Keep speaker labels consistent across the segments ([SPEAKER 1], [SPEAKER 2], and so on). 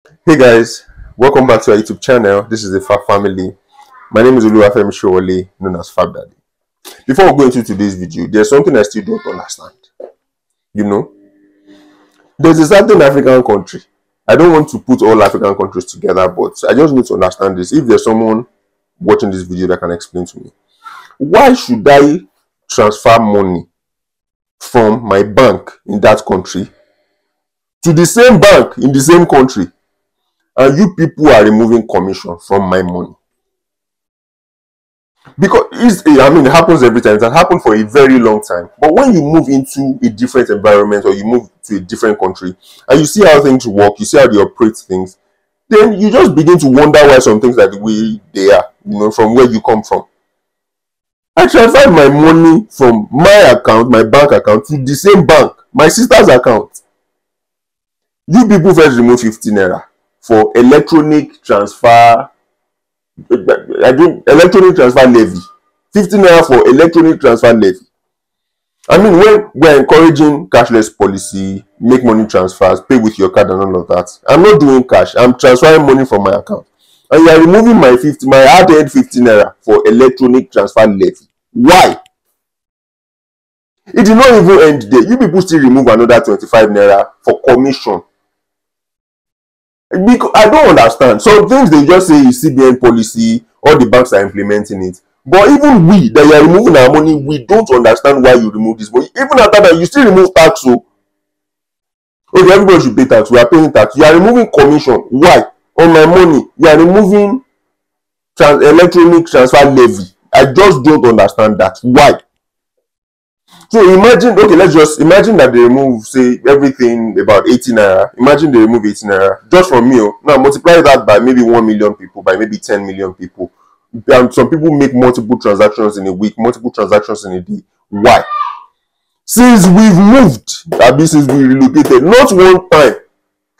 [SPEAKER 1] Hey guys, welcome back to our YouTube channel. This is the Fab Family. My name is Dfabfamily, known as Fab Daddy. Before we go into today's video, there's something I still don't understand. There's a certain African country. I don't want to put all African countries together, but I just need to understand this. If there's someone watching this video that can explain to me, why should I transfer money from my bank in that country to the same bank in the same country, and you people are removing commission from my money? Because it happens every time. It has happened for a very long time. But when you move into a different environment, or you move to a different country, and you see how things work, you see how they operate things, then you just begin to wonder why some things are the way they are, from where you come from. I transferred my money from my account, my bank account, to the same bank, my sister's account. You people first remove 15 naira for electronic transfer. Electronic transfer levy. 15 naira for electronic transfer levy. When we're encouraging cashless policy, make money transfers, pay with your card and all of that, I'm not doing cash. I'm transferring money from my account, and you are removing my hard-earned 15 naira for electronic transfer levy. Why? It did not even end there. You people still remove another 25 naira for commission. Because I don't understand. Some things they just say is CBN policy, all the banks are implementing it. But even we, that you are removing our money, we don't understand why you remove this money. Even after that, you still remove tax. So, okay, everybody should pay tax. We are paying tax. You are removing commission. Why? On my money, you are removing electronic transfer levy. I just don't understand that. Why? So imagine, okay, let's just imagine that they remove, say, everything about 18 naira. Imagine they remove 18 naira just from me. Now multiply that by maybe 1 million people, by maybe 10 million people. And some people make multiple transactions in a week, multiple transactions in a day. Why? Since we've moved, since we relocated, not one time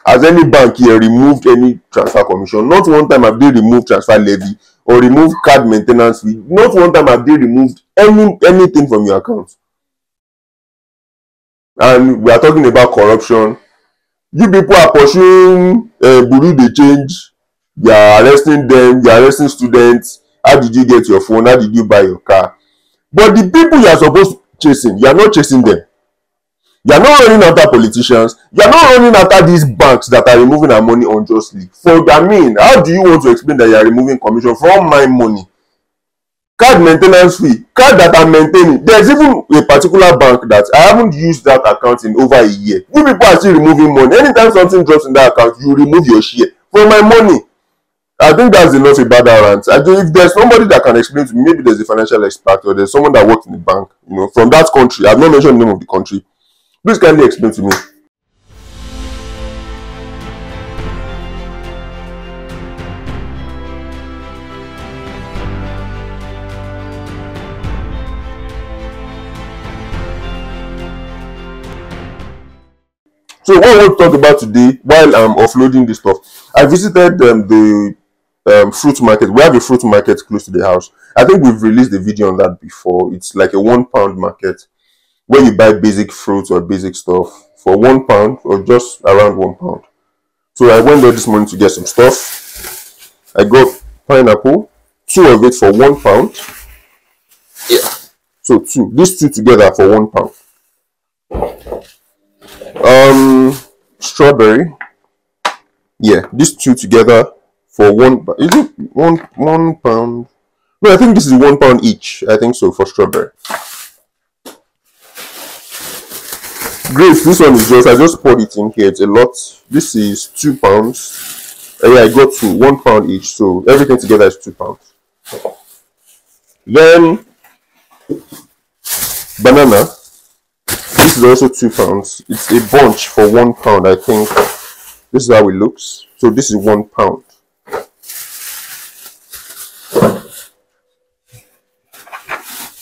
[SPEAKER 1] has any bank here removed any transfer commission. Not one time have they removed transfer levy or removed card maintenance fee. Not one time have they removed anything from your account. And we are talking about corruption. You people are pursuing Bureau de change. You are arresting them. You are arresting students. How did you get your phone? How did you buy your car? But the people you are supposed to chasing, you are not chasing them. You are not running after politicians. You are not running after these banks that are removing our money unjustly. How do you want to explain that you are removing commission from my money? Card maintenance fee, card that I'm maintaining. There's even a particular bank that I haven't used that account in over a year. You people are still removing money. Anytime something drops in that account, you remove your share from my money. I think that's enough about that rant. If there's somebody that can explain to me, maybe there's a financial expert or there's someone that works in the bank, from that country. I've not mentioned the name of the country. Please kindly explain to me. So what I want to talk about today, while I'm offloading this stuff, I visited the fruit market. We have a fruit market close to the house. I think we've released a video on that before. It's like a £1 market where you buy basic fruits or basic stuff for £1 or just around £1. So I went there this morning to get some stuff. I got pineapple, 2 of it for £1. Yeah. So these two together for £1. Strawberry, yeah, these two together for £1. Is it £1? No, I think this is £1 each. I think so, for strawberry. Grapes, this one is I just poured it in here. It's a lot. This is £2. Yeah, I got £1 each, so everything together is £2. Then banana. This is also £2. It's a bunch for £1, I think. This is how it looks. So this is £1.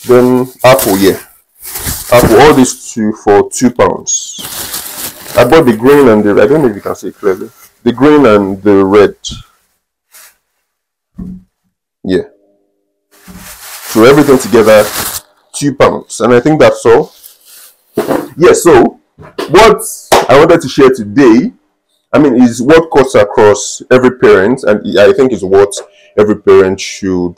[SPEAKER 1] Then apple, yeah. Apple, all these two for £2. I bought the green and I don't know if you can see it clearly. The green and the red. Yeah. So everything together, £2. And I think that's all. Yeah, so what I wanted to share today I mean, is what cuts across every parent, and I think is what every parent should.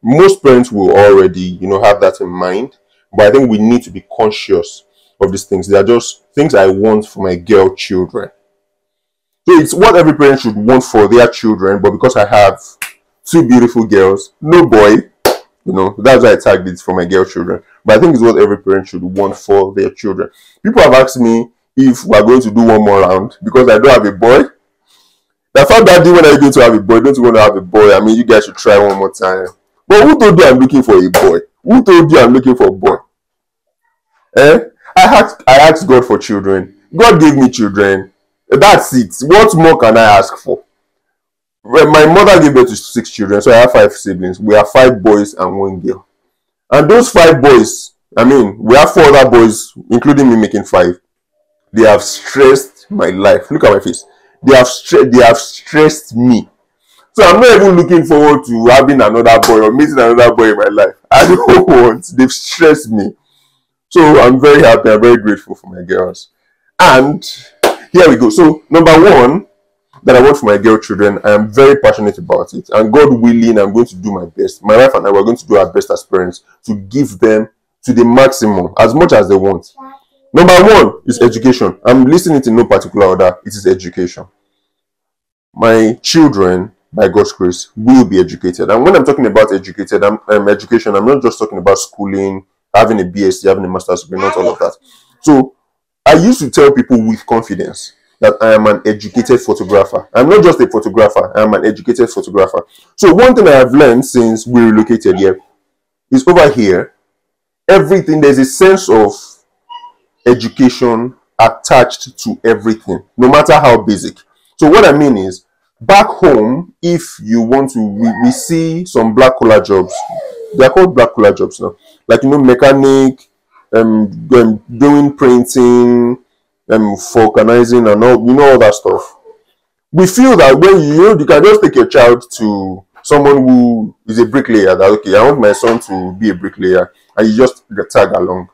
[SPEAKER 1] Most parents will already, have that in mind, but I think we need to be conscious of these things. They are just things I want for my girl children. So it's what every parent should want for their children, but because I have two beautiful girls, no boy, that's why I tagged it for my girl children. But I think it's what every parent should want for their children. People have asked me if we're going to do one more round because I don't have a boy. That Fab Daddy, when are you going to have a boy? Don't you want to have a boy? I mean, you guys should try one more time. But who told you I'm looking for a boy? Who told you I'm looking for a boy? Eh? I asked God for children. God gave me children. That's it. What more can I ask for? Well, my mother gave birth to 6 children, so I have 5 siblings. We have 5 boys and 1 girl. And those 5 boys, I mean, we have 4 other boys, including me making 5. They have stressed my life. Look at my face. They have stressed me. So I'm not even looking forward to having another boy or meeting another boy in my life. I don't want. They've stressed me. So I'm very happy. I'm very grateful for my girls. And here we go. So number one that I want for my girl children, I am very passionate about it. And God willing, I'm going to do my best. My wife and I are going to do our best as parents to give them to the maximum, as much as they want. Number one is education. I'm listing it in no particular order. It is education. My children, by God's grace, will be educated. And when I'm talking about educated, education, I'm not just talking about schooling, having a BSc, having a master's degree, not all of that. So I used to tell people with confidence that I am an educated photographer. I'm not just a photographer, I am an educated photographer. So one thing I have learned since we relocated here is over here, everything, there's a sense of education attached to everything, no matter how basic. So what I mean is, back home, if you want to, we see some black collar jobs. They are called black collar jobs now. Like, mechanic, doing printing, vulcanizing and all that stuff. We feel that when you can just take your child to someone who is a bricklayer, that okay, I want my son to be a bricklayer, and you just tag along.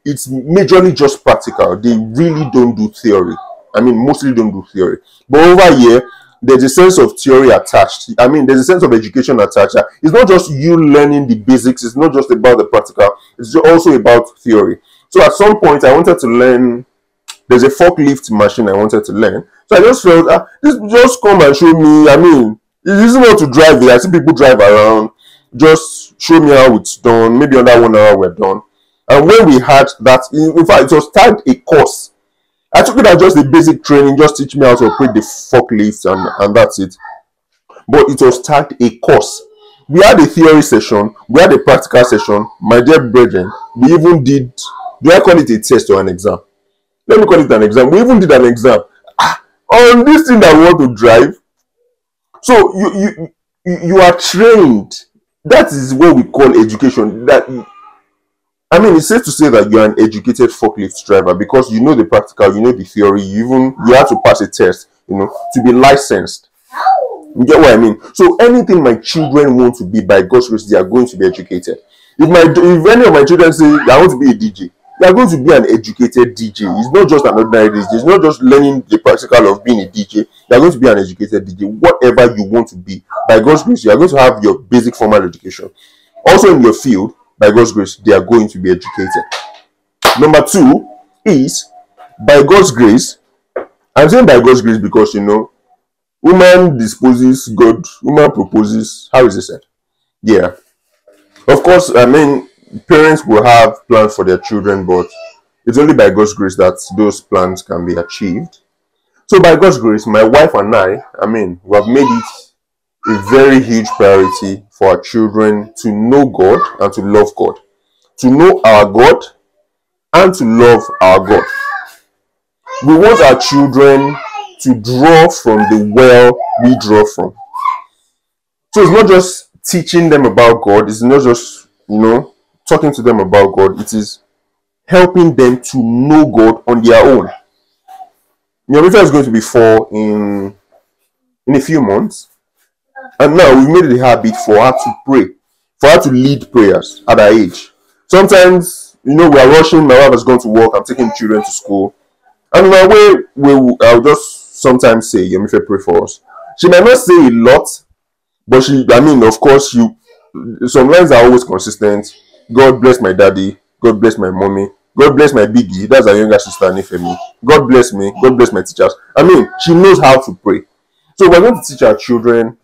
[SPEAKER 1] It's majorly just practical. They really don't do theory. I mean, mostly don't do theory. But over here, there's a sense of theory attached. I mean, there's a sense of education attached. It's not just you learning the basics. It's not just about the practical. It's also about theory. So at some point, I wanted to learn. There's a forklift machine I wanted to learn. So I just felt, this just come and show me. I mean, it's easy not to drive it. I see people drive around. Just show me how it's done. Maybe under 1 hour we're done. And when we had that, in fact, it was tagged a course. I took it as just a basic training, just teach me how to operate the forklift, and that's it. But it was tagged a course. We had a theory session, we had a practical session. My dear brethren, we even did, do I call it a test or an exam? Let me call it an exam. We even did an exam on this thing that we want to drive. So you are trained. That is what we call education. It's safe to say that you're an educated forklift driver because you know the practical, you know the theory, you have to pass a test, to be licensed. You get what I mean? So anything my children want to be, by God's grace, they are going to be educated. If any of my children say I want to be a DJ, they are going to be an educated DJ. It's not just an ordinary DJ. It's not just learning the practical of being a DJ. They are going to be an educated DJ. Whatever you want to be, by God's grace, you are going to have your basic formal education. Also in your field, by God's grace, they are going to be educated. Number two is, by God's grace. I'm saying by God's grace because, woman disposes, woman proposes. How is it said? Yeah. Of course, parents will have plans for their children, but it's only by God's grace that those plans can be achieved. So by God's grace, my wife and I we have made it a very huge priority for our children to know God and to love God. To know our God and to love our God. We want our children to draw from the well we draw from. So it's not just teaching them about God. It's not just, talking to them about God. It is helping them to know God on their own. Rita is going to be 4 in a few months. And now we've made it a habit for her to pray, for her to lead prayers at her age. Sometimes, we are rushing, my wife has gone to work, I'm taking children to school. And on my way, I'll just sometimes say, Yemife, pray for us. She might not say a lot, but I mean, of course, some lines are always consistent. God bless my daddy. God bless my mommy. God bless my biggie. That's our younger sister, Nifemi. God bless me. God bless my teachers. I mean, she knows how to pray. So we're going to teach our children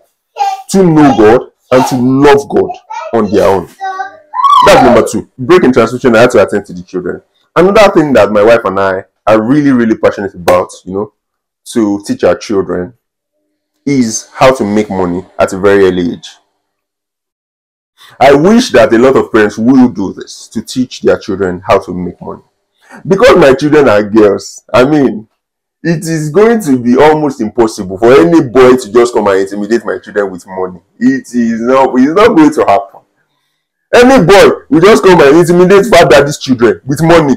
[SPEAKER 1] to know God and to love God on their own. That's number two. Break in transmission, I had to attend to the children. Another thing that my wife and I are really, really passionate about, to teach our children is how to make money at a very early age. I wish that a lot of parents will do this to teach their children how to make money. Because my children are girls, I mean, it is going to be almost impossible for any boy to just come and intimidate my children with money. It's not going to happen. Any boy will just come and intimidate Fab Daddy's children with money.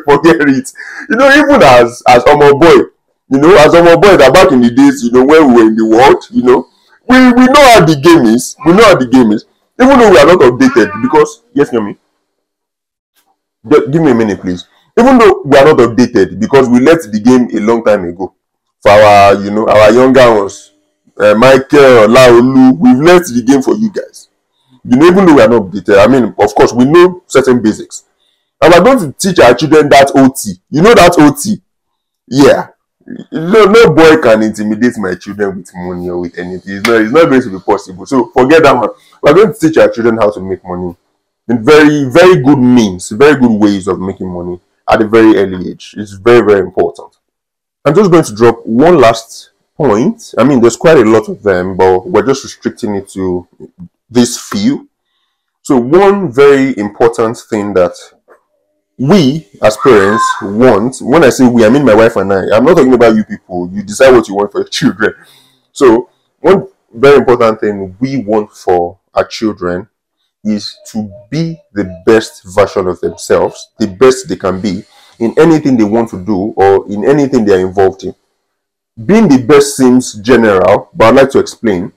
[SPEAKER 1] Forget it. Even as Omo boy, as Omo boy that back in the days, when we were in the world, we know how the game is. We know how the game is. Even though we are not updated, because yes, Yomi, give me a minute, please. Even though we are not updated, because we left the game a long time ago. For our, our younger ones, Michael, Laolu, we've left the game for you guys. Even though we are not updated, I mean, of course, we know certain basics. And we're going to teach our children that OT. You know that OT? Yeah. No boy can intimidate my children with money or with anything. It's not going to be possible. So forget that one. We're going to teach our children how to make money in very, very good means, very good ways of making money at a very early age. It's very, very important. I'm just going to drop one last point. I mean, there's quite a lot of them, but we're just restricting it to this few. So one very important thing that we as parents want, when I say we, I mean my wife and I. I'm not talking about you people. You decide what you want for your children. So one very important thing we want for our children is to be the best version of themselves, the best they can be in anything they want to do or in anything they are involved in. Being the best seems general, but I'd like to explain.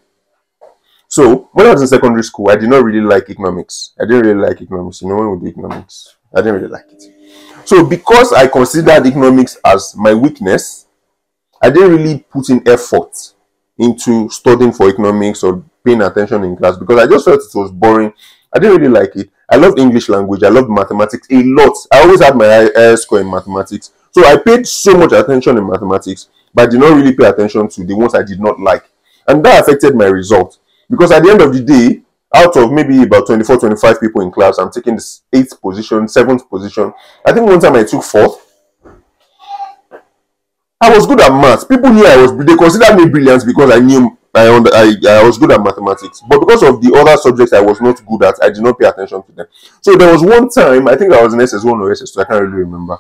[SPEAKER 1] So when I was in secondary school, I did not really like economics. When we do economics, I didn't really like it. So because I considered economics as my weakness, I didn't really put in effort into studying for economics or paying attention in class because I just felt it was boring. I didn't really like it. I loved English language. I loved mathematics a lot. I always had my highest score in mathematics. So I paid so much attention in mathematics, but I did not really pay attention to the ones I did not like. And that affected my result. Because at the end of the day, out of maybe about 24, 25 people in class, I'm taking the 8th position, 7th position. I think one time I took 4th. I was good at maths. People knew they considered me brilliant because I was good at mathematics. But because of the other subjects I was not good at, I did not pay attention to them. So there was one time, I think I was in SS1 or SS2, I can't really remember.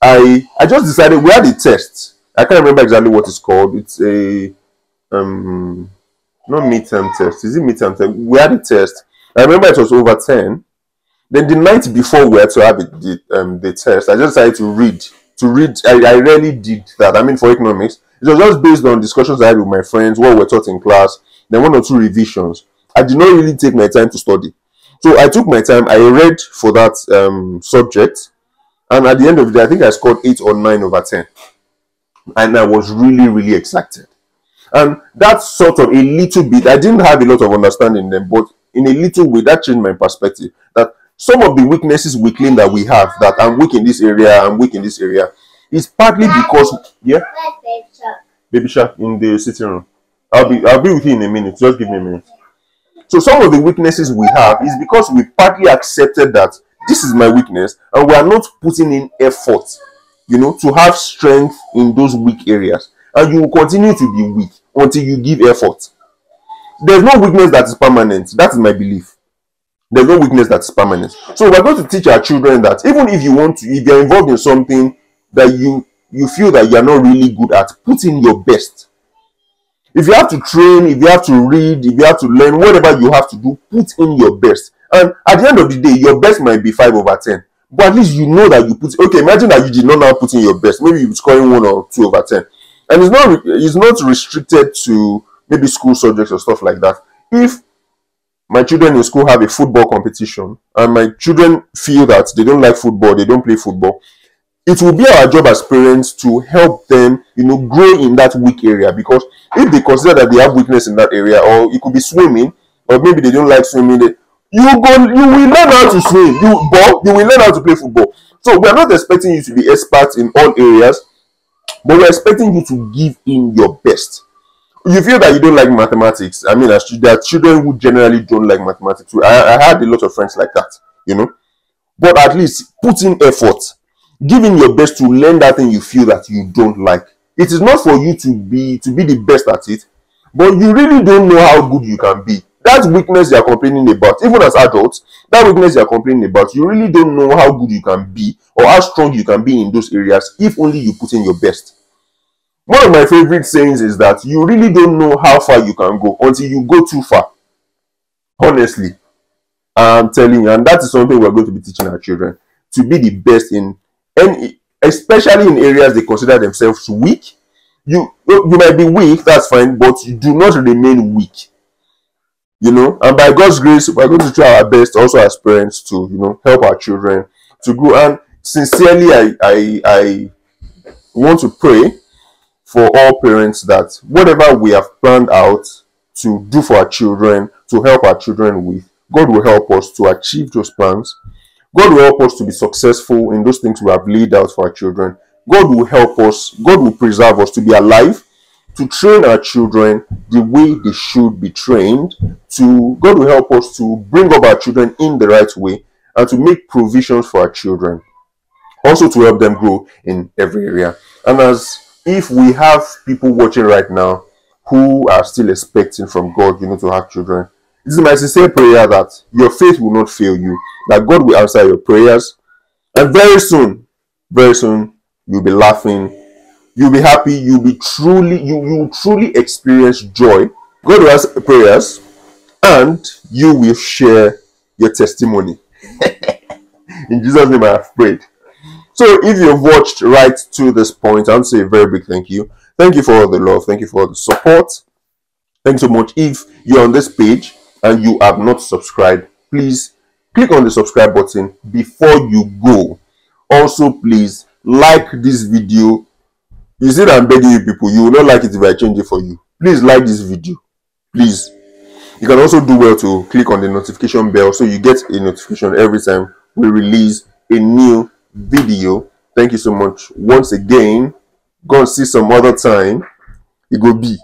[SPEAKER 1] I just decided, we had a test. I can't remember exactly what it's called. It's a not midterm test. Is it midterm test? We had a test. I remember it was over 10. Then the night before we had to have the test, I just decided to read. I rarely did that. I mean, for economics, it was just based on discussions I had with my friends, what we were taught in class, then 1 or 2 revisions. I did not really take my time to study. So I took my time. I read for that subject, and at the end of the day, I think I scored 8 or 9 over 10, and I was really, really excited. And that's sort of a little bit, I didn't have a lot of understanding in them, but in a little way, that changed my perspective. That some of the weaknesses we claim that we have, that I'm weak in this area, is partly because, yeah, baby shark in the sitting room. I'll be with you in a minute. Just give me a minute. So some of the weaknesses we have is because we partly accepted that this is my weakness, and we are not putting in effort, to have strength in those weak areas. And you will continue to be weak until you give effort. There's no weakness that is permanent. That is my belief. There's no weakness that is permanent. So we're going to teach our children that even if you're involved in something that you feel that you're not really good at, put in your best. If you have to train, if you have to read, if you have to learn, whatever you have to do, put in your best. And at the end of the day, your best might be 5 over 10. But at least you know that you put. Okay, imagine that you did not now put in your best. Maybe you're scoring 1 or 2 over 10. And it's not restricted to maybe school subjects or stuff like that. If my children in school have a football competition and my children feel that they don't like football, they don't play football, it will be our job as parents to help them, grow in that weak area. Because if they consider that they have weakness in that area, or it could be swimming, or maybe they don't like swimming, you will learn how to swim. You will learn how to play football. So we are not expecting you to be experts in all areas, but we're expecting you to give in your best. You feel that you don't like mathematics. I mean, there are children who generally don't like mathematics. I had a lot of friends like that. But at least put in effort. Give in your best to learn that thing you feel that you don't like. It is not for you to be the best at it, but you really don't know how good you can be. That weakness you are complaining about, even as adults, that weakness you are complaining about, you really don't know how good you can be or how strong you can be in those areas if only you put in your best. One of my favorite sayings is that you really don't know how far you can go until you go too far. Honestly, I'm telling you, and that is something we're going to be teaching our children, to be the best in any, especially in areas they consider themselves weak. You might be weak, that's fine, but you do not remain weak. And by God's grace, we're going to try our best also as parents to help our children to grow. And sincerely, I want to pray for all parents that whatever we have planned out to do for our children, to help our children with, God will help us to achieve those plans. God will help us to be successful in those things we have laid out for our children. God will help us, God will preserve us to be alive, to train our children the way they should be trained. God will help us to bring up our children in the right way and to make provisions for our children. Also to help them grow in every area. And if we have people watching right now who are still expecting from God, to have children, this is my sincere prayer that your faith will not fail you, that God will answer your prayers, and very soon, you'll be laughing, you'll be happy, you will truly experience joy. God will answer prayers, and you will share your testimony. In Jesus' name I have prayed. So if you've watched right to this point, I want to say a very big thank you. Thank you for all the love. Thank you for all the support. Thanks so much. If you're on this page and you have not subscribed, please click on the subscribe button before you go. Also, please like this video. You see that I'm begging you people, you will not like it if I change it for you. Please like this video. Please. You can also do well to click on the notification bell so you get a notification every time we release a new video. Thank you so much once again. Go and see some other time. It will be.